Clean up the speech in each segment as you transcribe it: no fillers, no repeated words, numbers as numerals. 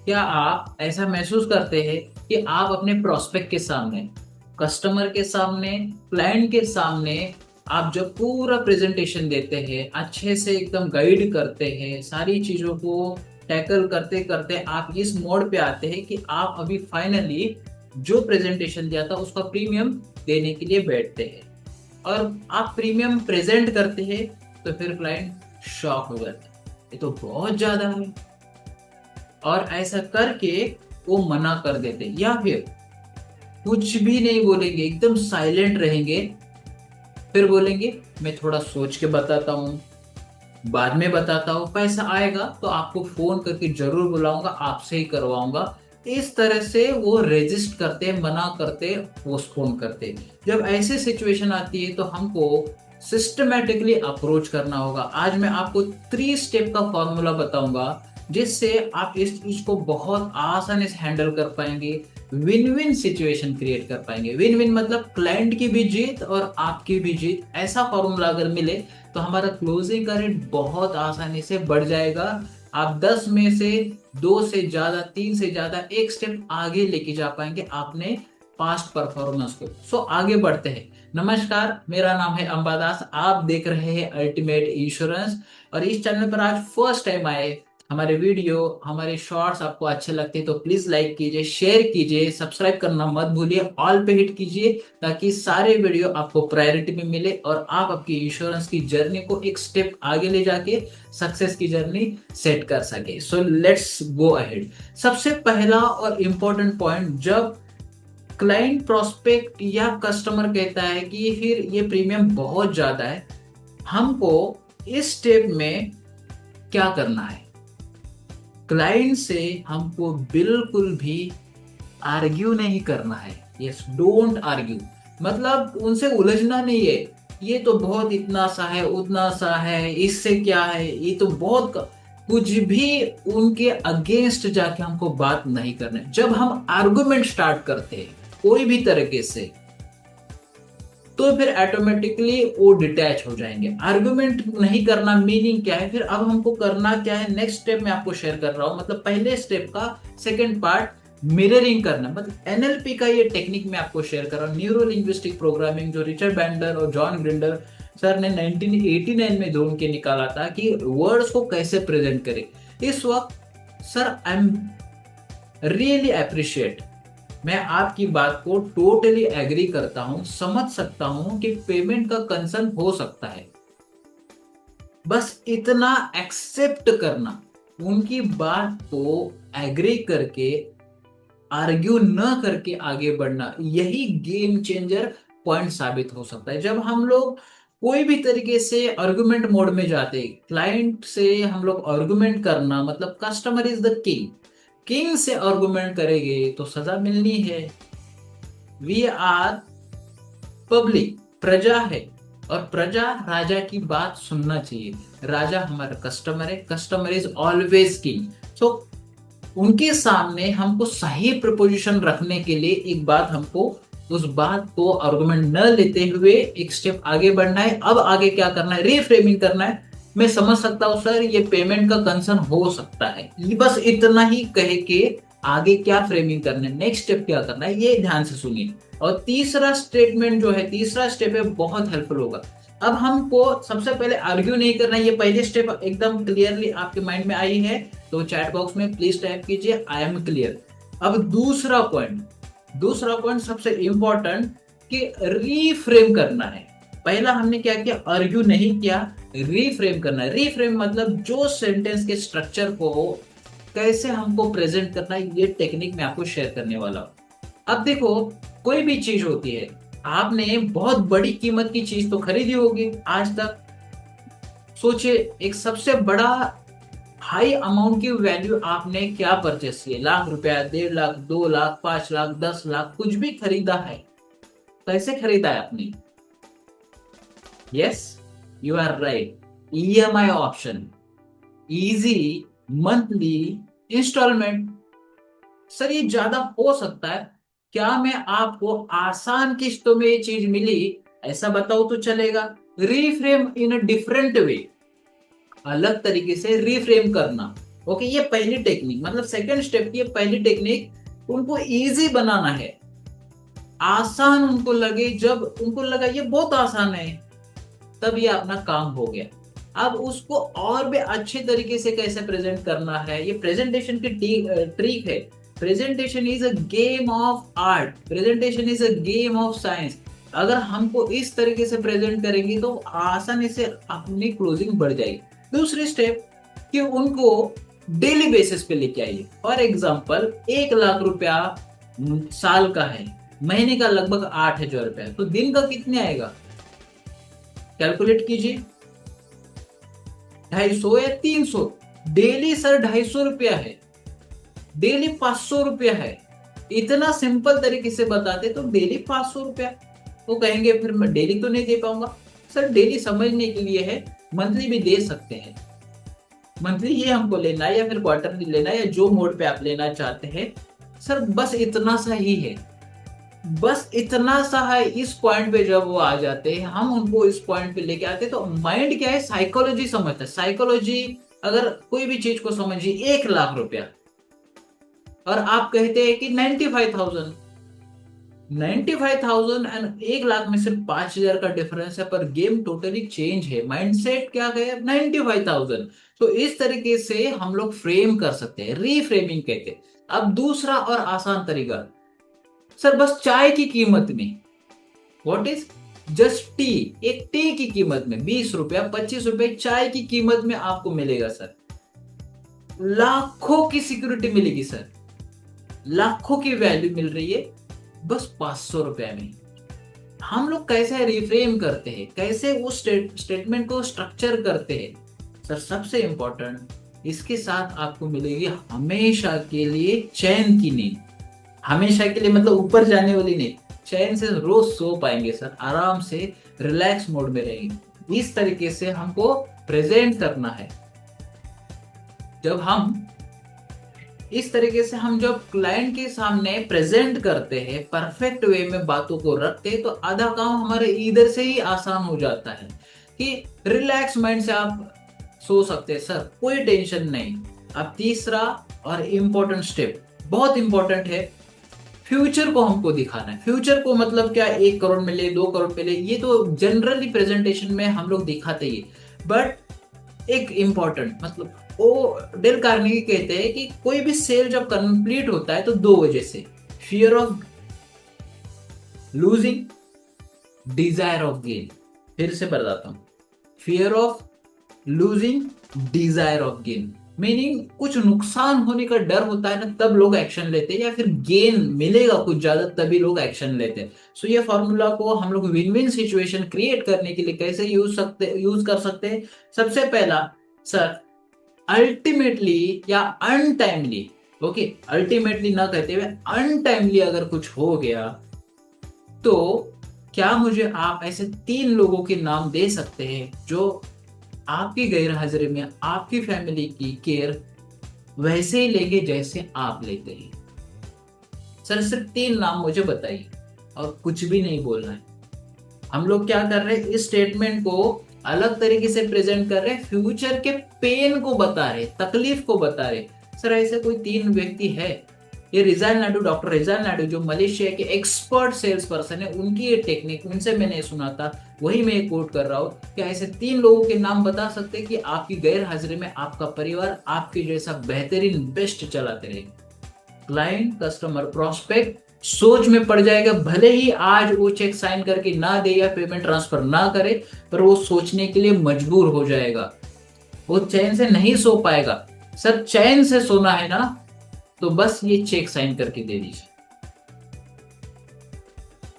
क्या आप ऐसा महसूस करते हैं कि आप अपने प्रोस्पेक्ट के सामने, कस्टमर के सामने, क्लाइंट के सामने आप जब पूरा प्रेजेंटेशन देते हैं, अच्छे से एकदम गाइड करते हैं, सारी चीजों को टैकल करते करते आप इस मोड पे आते हैं कि आप अभी फाइनली जो प्रेजेंटेशन दिया था उसका प्रीमियम देने के लिए बैठते हैं और आप प्रीमियम प्रेजेंट करते हैं, तो फिर क्लाइंट शॉक हो जाता है, ये तो बहुत ज्यादा है। और ऐसा करके वो मना कर देते या फिर कुछ भी नहीं बोलेंगे, एकदम साइलेंट रहेंगे। फिर बोलेंगे मैं थोड़ा सोच के बताता हूँ, बाद में बताता हूँ, पैसा आएगा तो आपको फोन करके जरूर बुलाऊंगा, आपसे ही करवाऊंगा। इस तरह से वो रेजिस्ट करते, मना करते, पोस्टपोन करते। जब ऐसी सिचुएशन आती है तो हमको सिस्टमेटिकली अप्रोच करना होगा। आज मैं आपको 3 स्टेप का फॉर्मूला बताऊंगा जिससे आप इस चीज को बहुत आसानी से हैंडल कर पाएंगे, विन विन सिचुएशन क्रिएट कर पाएंगे। विन विन मतलब क्लाइंट की भी जीत और आपकी भी जीत। ऐसा फॉर्मूला अगर मिले तो हमारा क्लोजिंग का रेट बहुत आसानी से बढ़ जाएगा। आप 10 में से 2 से ज्यादा, 3 से ज्यादा, एक स्टेप आगे लेके जा पाएंगे आपने पास्ट परफॉर्मेंस को। सो आगे बढ़ते हैं। नमस्कार, मेरा नाम है अंबादास, आप देख रहे हैं अल्टीमेट इंश्योरेंस। और इस चैनल पर आज फर्स्ट टाइम आए, हमारे वीडियो, हमारे शॉर्ट्स आपको अच्छे लगते हैं तो प्लीज लाइक कीजिए, शेयर कीजिए, सब्सक्राइब करना मत भूलिए, ऑल पे हिट कीजिए ताकि सारे वीडियो आपको प्रायोरिटी में मिले और आप आपकी इंश्योरेंस की जर्नी को एक स्टेप आगे ले जाके सक्सेस की जर्नी सेट कर सके। So let's go ahead. सबसे पहला और इम्पोर्टेंट पॉइंट, जब क्लाइंट, प्रोस्पेक्ट या कस्टमर कहता है कि फिर ये प्रीमियम बहुत ज्यादा है, हमको इस स्टेप में क्या करना है? क्लाइंट से हमको बिल्कुल भी आर्ग्यू नहीं करना है। Yes, don't argue. मतलब उनसे उलझना नहीं है, ये तो बहुत इतना सा है, उतना सा है, इससे क्या है, ये तो बहुत कुछ भी उनके अगेंस्ट जाके हमको बात नहीं करना है। जब हम आर्गुमेंट स्टार्ट करते हैं कोई भी तरीके से, तो फिर ऑटोमेटिकली वो डिटैच हो जाएंगे। आर्गुमेंट नहीं करना मीनिंग क्या है? फिर अब हमको करना क्या है? नेक्स्ट स्टेप मैं आपको शेयर कर रहा हूं। मतलब पहले स्टेप का सेकंड पार्ट मिररिंग करना, मतलब एनएलपी का ये टेक्निक मैं आपको शेयर कर रहा हूँ, न्यूरो लिंग्विस्टिक प्रोग्रामिंग, जो रिचर्ड बैंडलर और जॉन ग्रिंडर सर ने 1989 में ढूंढ के निकाला था कि वर्ड्स को कैसे प्रेजेंट करें। इस वक्त sir I am really appreciate, मैं आपकी बात को टोटली एग्री करता हूं, समझ सकता हूं कि पेमेंट का कंसर्न हो सकता है, बस इतना एक्सेप्ट करना, उनकी बात को एग्री करके, आर्ग्यू न करके आगे बढ़ना, यही गेम चेंजर पॉइंट साबित हो सकता है। जब हम लोग कोई भी तरीके से आर्गुमेंट मोड में जाते हैं, क्लाइंट से हम लोग आर्गुमेंट करना, मतलब customer is the king, king से आर्गुमेंट करेंगे तो सजा मिलनी है। वी आर पब्लिक, प्रजा है, और प्रजा राजा की बात सुनना चाहिए। राजा हमारा कस्टमर है, कस्टमर इज ऑलवेज किंग। सो उनके सामने हमको सही प्रपोजिशन रखने के लिए एक बात, हमको उस बात को आर्गुमेंट न लेते हुए एक स्टेप आगे बढ़ना है। अब आगे क्या करना है? रीफ्रेमिंग करना है। मैं समझ सकता हूँ सर, ये पेमेंट का कंसर्न हो सकता है, ये बस इतना ही कह के आगे क्या फ्रेमिंग करना है, नेक्स्ट स्टेप क्या करना है, ये ध्यान से सुनिए। और तीसरा स्टेटमेंट जो है, तीसरा स्टेप है, बहुत हेल्पफुल होगा। अब हमको सबसे पहले आर्ग्यू नहीं करना है, ये पहले स्टेप एकदम क्लियरली आपके माइंड में आई है तो चैट बॉक्स में प्लीज टाइप कीजिए आई एम क्लियर। अब दूसरा पॉइंट, दूसरा पॉइंट सबसे इंपॉर्टेंट, कि रीफ्रेम करना है। पहला हमने क्या किया? आर्ग्यू नहीं किया, रीफ्रेम करना है। रीफ्रेम मतलब जो सेंटेंस के स्ट्रक्चर को कैसे हमको प्रेजेंट करना है, ये टेक्निक मैं आपको शेयर करने वाला हूं। अब देखो, कोई भी चीज होती है, आपने बहुत बड़ी कीमत की चीज तो खरीदी होगी आज तक। सोचिए, एक सबसे बड़ा हाई अमाउंट की वैल्यू आपने क्या परचेस किया? लाख रुपया, 1.5 लाख, 2 लाख, 5 लाख, 10 लाख, कुछ भी खरीदा है। कैसे खरीदा है आपने? Yes, you are right, EMI option, easy, monthly, instalment. Sir ये ज्यादा हो सकता है, क्या मैं आपको आसान किस्तों में ये चीज मिली ऐसा बताऊं तो चलेगा? Reframe in a different way, अलग तरीके से रीफ्रेम करना। ओके, ये पहली टेक्निक, मतलब सेकंड स्टेप की ये पहली टेक्निक, उनको इजी बनाना है, आसान उनको लगे। जब उनको लगा ये बहुत आसान है, तब ये अपना काम हो गया। अब उसको और भी अच्छे तरीके से कैसे प्रेजेंट करना है, ये प्रेजेंटेशन की ट्रिक है। Presentation is a game of art, presentation is a game of science. अगर हमको इस तरीके से प्रेजेंट करेंगे तो आसानी से अपनी क्लोजिंग बढ़ जाएगी। दूसरी स्टेप कि उनको डेली बेसिस पे लेके आइए। फॉर एग्जाम्पल 1 लाख रुपया साल का है, महीने का लगभग 8 हजार रुपया, तो दिन का कितने आएगा, कैलकुलेट कीजिए। 250 या 300, डेली सर 250 रुपया है, डेली 500 रुपया है। इतना सिंपल तरीके से बताते तो डेली 500 रुपया। वो कहेंगे फिर मैं डेली तो नहीं दे पाऊंगा। सर डेली समझने के लिए है, मंथली भी दे सकते हैं। मंथली ये हमको लेना है या फिर क्वार्टरली लेना है, या जो मोड पे आप लेना चाहते हैं। सर बस इतना सा ही है, बस इतना सा है। इस पॉइंट पे जब वो आ जाते हैं, हम उनको इस पॉइंट पे लेके आते हैं, तो माइंड क्या है, साइकोलॉजी समझता है। साइकोलॉजी, अगर कोई भी चीज को समझिए, 1 लाख रुपया और आप कहते हैं कि 95,000, 95,000 एंड 1 लाख में सिर्फ 5 हजार का डिफरेंस है, पर गेम टोटली चेंज है। माइंडसेट क्या गया, 95,000। तो इस तरीके से हम लोग फ्रेम कर सकते हैं, रीफ्रेमिंग कहते हैं। अब दूसरा और आसान तरीका, सर बस चाय की कीमत में, व्हाट इज जस्ट टी, एक टी की कीमत में 20 रुपया, 25 रुपए चाय की कीमत में आपको मिलेगा सर। लाखों की सिक्योरिटी मिलेगी सर, लाखों की वैल्यू मिल रही है बस 500 रुपए में। हम लोग कैसे रिफ्रेम करते हैं, कैसे उस स्टेटमेंट को स्ट्रक्चर करते हैं। सर सबसे इंपॉर्टेंट, इसके साथ आपको मिलेगी हमेशा के लिए चैन की नींद। हमेशा के लिए मतलब ऊपर जाने वाली नहीं, चैन से रोज सो पाएंगे सर, आराम से रिलैक्स मोड में रहेंगे। इस तरीके से हमको प्रेजेंट करना है। जब हम इस तरीके से हम जब क्लाइंट के सामने प्रेजेंट करते हैं, परफेक्ट वे में बातों को रखते हैं, तो आधा काम हमारे इधर से ही आसान हो जाता है कि रिलैक्स माइंड से आप सो सकते हैं सर, कोई टेंशन नहीं। अब तीसरा और इम्पोर्टेंट स्टेप, बहुत इंपॉर्टेंट है, फ्यूचर को हमको दिखाना है। फ्यूचर को मतलब क्या, 1 करोड़ मिले, 2 करोड़ मिले, ये तो जनरली प्रेजेंटेशन में हम लोग दिखाते ही, बट एक इम्पॉर्टेंट मतलब, वो डेल कार्नेगी कहते हैं कि कोई भी सेल जब कंप्लीट होता है तो 2 वजह से, fear of losing, desire of gain. फिर से बताता हूं, fear of losing, desire of gain. Meaning कुछ नुकसान होने का डर होता है ना, तब लोग एक्शन लेते हैं, या फिर गेन मिलेगा कुछ ज्यादा तभी लोग एक्शन लेते हैं। सो ये फॉर्मूला को हम लोग विन विन सिचुएशन क्रिएट करने के लिए कैसे यूज कर सकते हैं। सबसे पहला सर, अल्टीमेटली या अनटाइमली, ओके, अल्टीमेटली ना कहते हुए अनटाइमली अगर कुछ हो गया, तो क्या मुझे आप ऐसे 3 लोगों के नाम दे सकते हैं जो आपकी गैर हाजिरी में आपकी फैमिली की केयर वैसे ही लेंगे जैसे आप लेते हैं। सर सिर्फ 3 नाम मुझे बताइए और कुछ भी नहीं बोलना है। हम लोग क्या कर रहे हैं, इस स्टेटमेंट को अलग तरीके से प्रेजेंट कर रहे हैं, फ्यूचर के पेन को बता रहे, तकलीफ को बता रहे। सर ऐसे कोई 3 व्यक्ति है, ये रिजाल नायडू, डॉक्टर रिजाल नायडू जो मलेशिया के एक्सपर्ट सेल्स पर्सन है, उनकी ये टेक्निक उनसे मैंने सुना था, वही मैं कोट कर रहा हूँ कि ऐसे 3 लोगों के नाम बता सकते हैं कि आपकी गैर हाजिरी में आपका परिवार आपके जैसा बेहतरीन बेस्ट चलाते रहे। क्लाइंट, कस्टमर, प्रोस्पेक्ट सोच में पड़ जाएगा, भले ही आज वो चेक साइन करके ना दे या पेमेंट ट्रांसफर ना करे, पर वो सोचने के लिए मजबूर हो जाएगा, वो चैन से नहीं सो पाएगा। सर चैन से सोना है ना, तो बस ये चेक साइन करके दे दीजिए।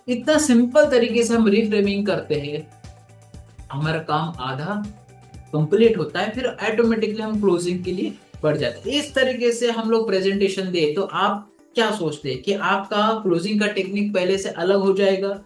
इतना सिंपल तरीके से हम रिफ्रेमिंग करते हैं, हमारा काम आधा कंप्लीट होता है, फिर ऑटोमेटिकली हम क्लोजिंग के लिए बढ़ जाते हैं। इस तरीके से हम लोग प्रेजेंटेशन दे, तो आप क्या सोचते हैं कि आपका क्लोजिंग का टेक्निक पहले से अलग हो जाएगा।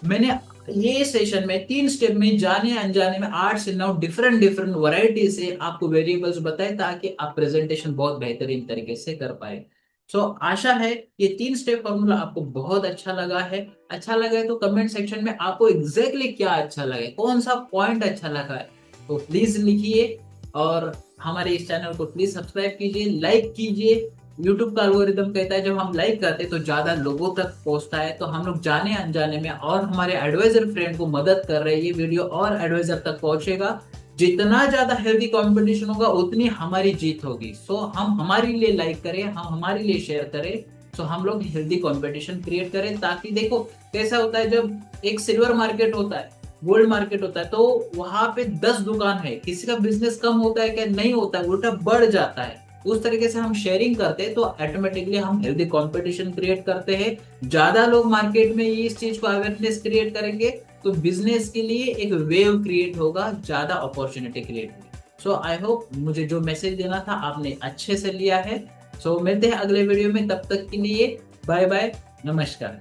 मैंने ये सेशन में 3 स्टेप में जाने अनजाने में 8 से 9 डिफरेंट डिफरेंट वैरायटी से आपको वेरिएबल्स बताए, ताकि आप प्रेजेंटेशन बहुत बेहतरीन तरीके से कर पाए। सो आशा है ये 3 स्टेप फॉर्मूला आपको बहुत अच्छा लगा है। अच्छा लगा है तो कमेंट सेक्शन में आपको एग्जैक्टली क्या अच्छा लगा है, कौन सा पॉइंट अच्छा लगा है, तो प्लीज लिखिए। और हमारे इस चैनल को प्लीज सब्सक्राइब कीजिए, लाइक कीजिए। यूट्यूब का एल्गोरिदम कहता है जब हम लाइक करते हैं तो ज्यादा लोगों तक पहुंचता है, तो हम लोग जाने अनजाने में और हमारे एडवाइजर फ्रेंड को मदद कर रहे हैं, ये वीडियो और एडवाइजर तक पहुंचेगा। जितना ज्यादा हेल्दी कंपटीशन होगा उतनी हमारी जीत होगी। सो हम हमारे लिए लाइक करें, हम हमारे लिए शेयर करें। सो हम लोग हेल्दी कंपटीशन क्रिएट करें, ताकि देखो कैसा होता है जब एक सिल्वर मार्केट होता है, गोल्ड मार्केट होता है, तो वहां पे 10 दुकान है, किसी का बिजनेस कम होता है क्या? नहीं होता है, उल्टा बढ़ जाता है। उस तरीके से हम शेयरिंग करते हैं तो ऑटोमेटिकली हम हेल्दी कंपटीशन क्रिएट करते हैं। ज्यादा लोग मार्केट में इस चीज को अवेयरनेस क्रिएट करेंगे तो बिजनेस के लिए एक वेव क्रिएट होगा, ज्यादा अपॉर्चुनिटी क्रिएट होगी। सो आई होप मुझे जो मैसेज देना था आपने अच्छे से लिया है। सो मिलते हैं अगले वीडियो में, तब तक के लिए बाय बाय, नमस्कार।